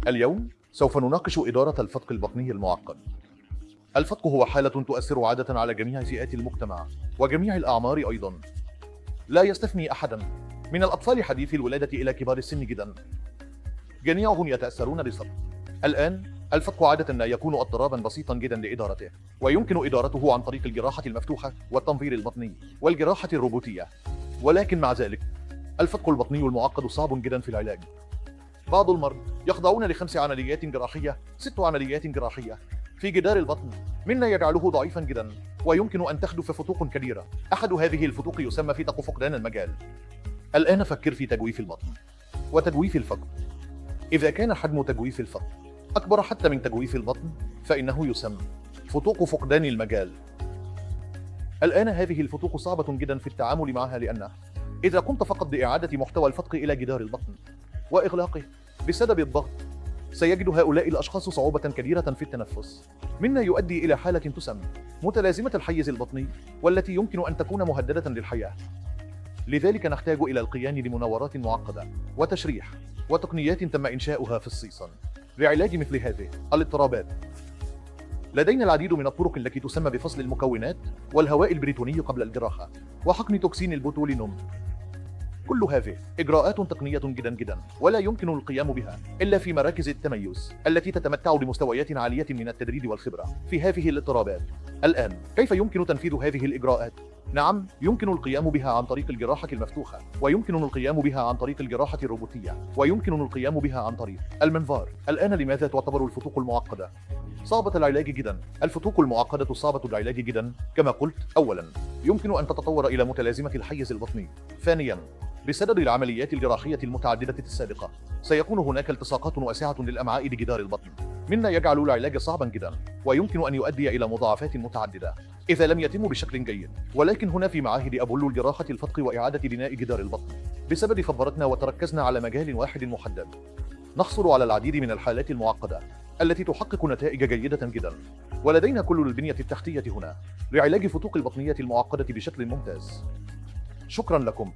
اليوم سوف نناقش إدارة الفتق البطني المعقد. الفتق هو حالة تؤثر عادة على جميع فئات المجتمع وجميع الأعمار أيضا، لا يستثني أحدا من الأطفال حديثي الولادة إلى كبار السن جدا، جميعهم يتأثرون بالفتق. الآن الفتق عادة ما يكون اضطرابا بسيطا جدا لإدارته، ويمكن إدارته عن طريق الجراحة المفتوحة والتنظير البطني والجراحة الروبوتية. ولكن مع ذلك الفتق البطني المعقد صعب جدا في العلاج. بعض المرضى يخضعون ل5 عمليات جراحية، 6 عمليات جراحية في جدار البطن، مما يجعله ضعيفا جدا، ويمكن أن تحدث فتوق كبيرة. أحد هذه الفتوق يسمى فتق فقدان المجال. الآن فكر في تجويف البطن وتجويف الفقد. إذا كان حجم تجويف الفقد أكبر حتى من تجويف البطن فإنه يسمى فتوق فقدان المجال. الآن هذه الفتوق صعبة جدا في التعامل معها، لأن إذا قمت فقط بإعادة محتوى الفتق إلى جدار البطن وإغلاقه بسبب الضغط، سيجد هؤلاء الأشخاص صعوبة كبيرة في التنفس، مما يؤدي إلى حالة تسمى متلازمة الحيز البطني، والتي يمكن أن تكون مهددة للحياة. لذلك نحتاج إلى القيام بمناورات معقدة وتشريح وتقنيات تم إنشاؤها في الصين لعلاج مثل هذه الاضطرابات. لدينا العديد من الطرق التي تسمى بفصل المكونات والهواء البريتوني قبل الجراحة وحقن توكسين البوتولينوم. كل هذه إجراءات تقنية جدا، ولا يمكن القيام بها إلا في مراكز التميز التي تتمتع بمستويات عالية من التدريب والخبرة في هذه الاضطرابات. الآن كيف يمكن تنفيذ هذه الإجراءات؟ نعم، يمكن القيام بها عن طريق الجراحة المفتوحة، ويمكن القيام بها عن طريق الجراحة الروبوتية، ويمكن القيام بها عن طريق المنظار. الآن لماذا تعتبر الفتوق المعقدة صعبة العلاج جدا؟ الفتوق المعقدة صعبة العلاج جدا كما قلت. أولا، يمكن أن تتطور إلى متلازمة الحيز البطني. ثانيا، بسبب العمليات الجراحية المتعددة السابقة سيكون هناك التصاقات واسعة للأمعاء بجدار البطن، مما يجعل العلاج صعبا جدا، ويمكن أن يؤدي إلى مضاعفات متعددة إذا لم يتم بشكل جيد. ولكن هنا في معاهد أبولو الجراحة الفتق وإعادة بناء جدار البطن بسبب فبرتنا وتركزنا على مجال واحد محدد، نحصل على العديد من الحالات المعقدة التي تحقق نتائج جيدة جدا، ولدينا كل البنية التحتية هنا لعلاج فتوق البطنية المعقدة بشكل ممتاز. شكرا لكم.